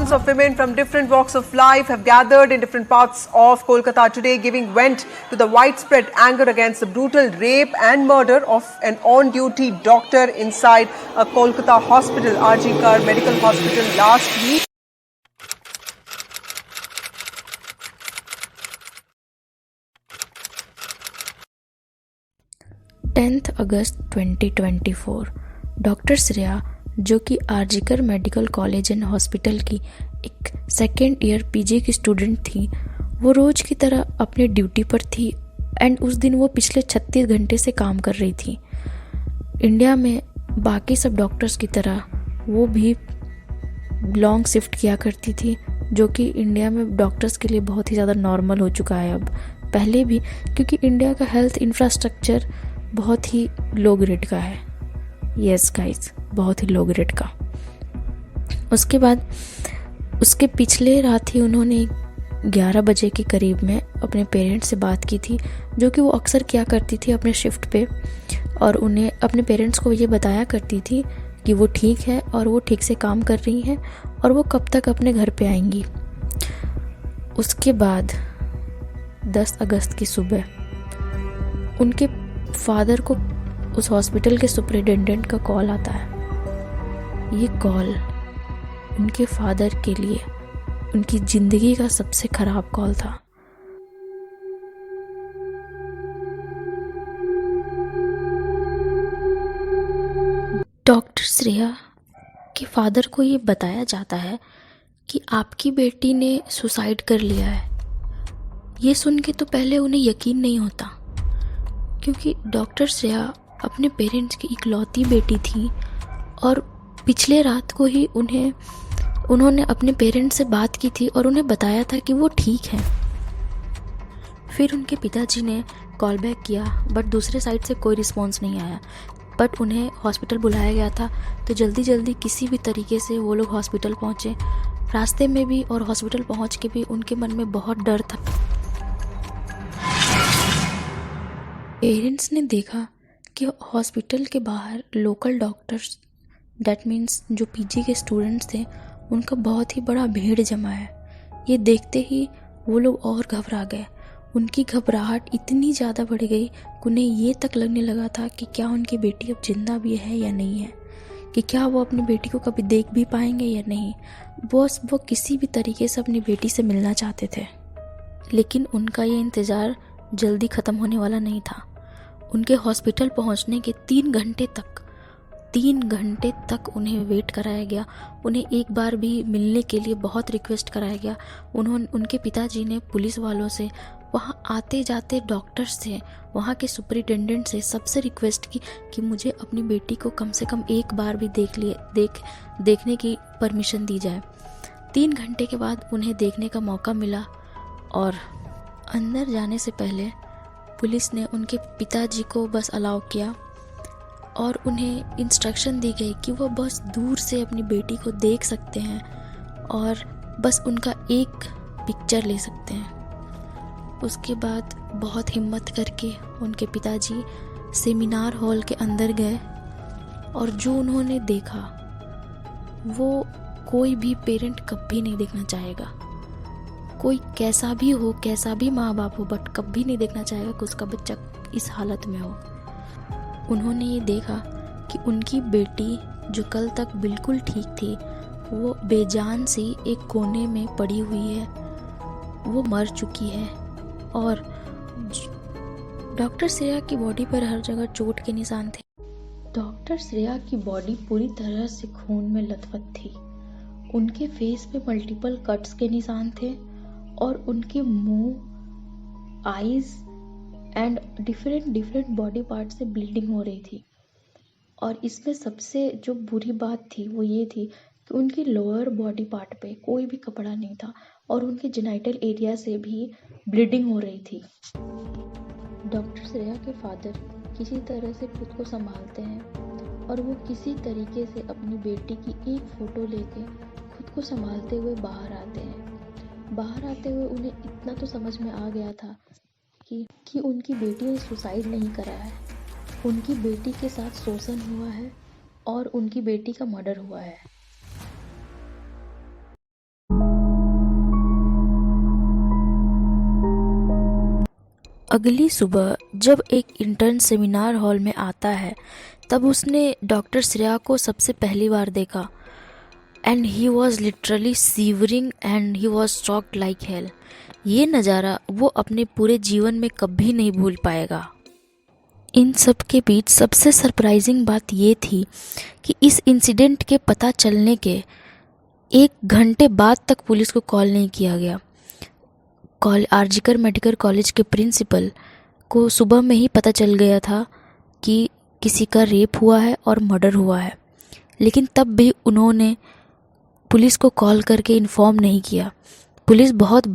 Thousands of women from different walks of life have gathered in different parts of Kolkata today, giving vent to the widespread anger against the brutal rape and murder of an on-duty doctor inside a Kolkata hospital, RG Kar Medical Hospital, last week. August 2024 doctor Shreya, जो कि RG Kar medical college and hospital की एक second year PG की student थी, वो रोज़ की तरह अपने ड्यूटी पर थी एंड उस दिन वो पिछले 36 घंटे से काम कर रही थी। इंडिया में बाकी सब डॉक्टर्स की तरह वो भी लॉन्ग शिफ्ट किया करती थी, जो कि इंडिया में डॉक्टर्स के लिए बहुत ही ज़्यादा नॉर्मल हो चुका है अब, पहले भी, क्योंकि इंडिया का हेल्थ इंफ्रास्ट्रक्चर बहुत ही लो ग्रेड का है। यस गाइस, बहुत ही लो ग्रेड का। उसके बाद उसके पिछले रात ही उन्होंने 11 बजे के करीब में अपने पेरेंट्स से बात की थी, जो कि वो अक्सर किया करती थी अपने शिफ्ट पे, और उन्हें अपने पेरेंट्स को ये बताया करती थी कि वो ठीक है और वो ठीक से काम कर रही हैं और वो कब तक अपने घर पे आएंगी। उसके बाद 10 अगस्त की सुबह उनके फादर को उस हॉस्पिटल के सुपरिटेंडेंट का कॉल आता है। ये कॉल उनके फादर के लिए उनकी ज़िंदगी का सबसे ख़राब कॉल था। डॉक्टर श्रेया के फादर को ये बताया जाता है कि आपकी बेटी ने सुसाइड कर लिया है। ये सुन के तो पहले उन्हें यकीन नहीं होता, क्योंकि डॉक्टर श्रेया अपने पेरेंट्स की इकलौती बेटी थी और पिछले रात को ही उन्होंने अपने पेरेंट्स से बात की थी और उन्हें बताया था कि वो ठीक है। फिर उनके पिताजी ने कॉल बैक किया, बट दूसरे साइड से कोई रिस्पॉन्स नहीं आया। बट उन्हें हॉस्पिटल बुलाया गया था, तो जल्दी जल्दी किसी भी तरीके से वो लोग हॉस्पिटल पहुँचे। रास्ते में भी और हॉस्पिटल पहुँच के भी उनके मन में बहुत डर था। पेरेंट्स ने देखा कि हॉस्पिटल के बाहर लोकल डॉक्टर्स, दैट मीन्स जो पीजी के स्टूडेंट्स थे, उनका बहुत ही बड़ा भीड़ जमा है। ये देखते ही वो लोग और घबरा गए। उनकी घबराहट इतनी ज़्यादा बढ़ गई कि उन्हें ये तक लगने लगा था कि क्या उनकी बेटी अब जिंदा भी है या नहीं है, कि क्या वो अपनी बेटी को कभी देख भी पाएंगे या नहीं। वो किसी भी तरीके से अपनी बेटी से मिलना चाहते थे, लेकिन उनका ये इंतज़ार जल्दी ख़त्म होने वाला नहीं था। उनके हॉस्पिटल पहुंचने के 3 घंटे तक उन्हें वेट कराया गया। उन्हें एक बार भी मिलने के लिए बहुत रिक्वेस्ट कराया गया। उनके पिताजी ने पुलिस वालों से, वहां आते जाते डॉक्टर्स से, वहां के सुपरिटेंडेंट से सबसे रिक्वेस्ट की कि मुझे अपनी बेटी को कम से कम एक बार भी देखने की परमिशन दी जाए। 3 घंटे के बाद उन्हें देखने का मौका मिला और अंदर जाने से पहले पुलिस ने उनके पिताजी को बस अलाउ किया और उन्हें इंस्ट्रक्शन दी गई कि वो बस दूर से अपनी बेटी को देख सकते हैं और बस उनका एक पिक्चर ले सकते हैं। उसके बाद बहुत हिम्मत करके उनके पिताजी सेमिनार हॉल के अंदर गए और जो उन्होंने देखा वो कोई भी पेरेंट कभी नहीं देखना चाहेगा। कोई कैसा भी हो, कैसा भी माँ बाप हो, बट कभी नहीं देखना चाहेगा कि उसका बच्चा इस हालत में हो। उन्होंने ये देखा कि उनकी बेटी, जो कल तक बिल्कुल ठीक थी, वो बेजान सी एक कोने में पड़ी हुई है, वो मर चुकी है। और डॉक्टर श्रेया की बॉडी पर हर जगह चोट के निशान थे। डॉक्टर श्रेया की बॉडी पूरी तरह से खून में लथपथ थी। उनके फेस पे मल्टीपल कट्स के निशान थे और उनके मुंह, eyes and different body part से ब्लीडिंग हो रही थी। और इसमें सबसे जो बुरी बात थी वो ये थी कि उनकी लोअर बॉडी पार्ट पे कोई भी कपड़ा नहीं था और उनके जेनिटल एरिया से भी ब्लीडिंग हो रही थी। डॉक्टर श्रेया के फादर किसी तरह से खुद को संभालते हैं और वो किसी तरीके से अपनी बेटी की एक फ़ोटो लेके खुद को संभालते हुए बाहर आते हैं। बाहर आते हुए उन्हें इतना तो समझ में आ गया था कि उनकी बेटी ने सुसाइड नहीं करा है, उनकी बेटी के साथ शोषण हुआ है और उनकी बेटी का मर्डर हुआ है। अगली सुबह जब एक इंटर्न सेमिनार हॉल में आता है तब उसने डॉक्टर श्रेया को सबसे पहली बार देखा and he was literally severing and he was shocked like hell. ये नज़ारा वो अपने पूरे जीवन में कभी नहीं भूल पाएगा। इन सब के बीच सबसे सरप्राइजिंग बात ये थी कि इस इंसिडेंट के पता चलने के 1 घंटे बाद तक पुलिस को कॉल नहीं किया गया। आरजीकर मेडिकल कॉलेज के प्रिंसिपल को सुबह में ही पता चल गया था कि किसी का रेप हुआ है और मर्डर हुआ है, लेकिन तब भी उन्होंने पुलिस को कॉल करके इन्फॉर्म नहीं किया। पुलिस बहुत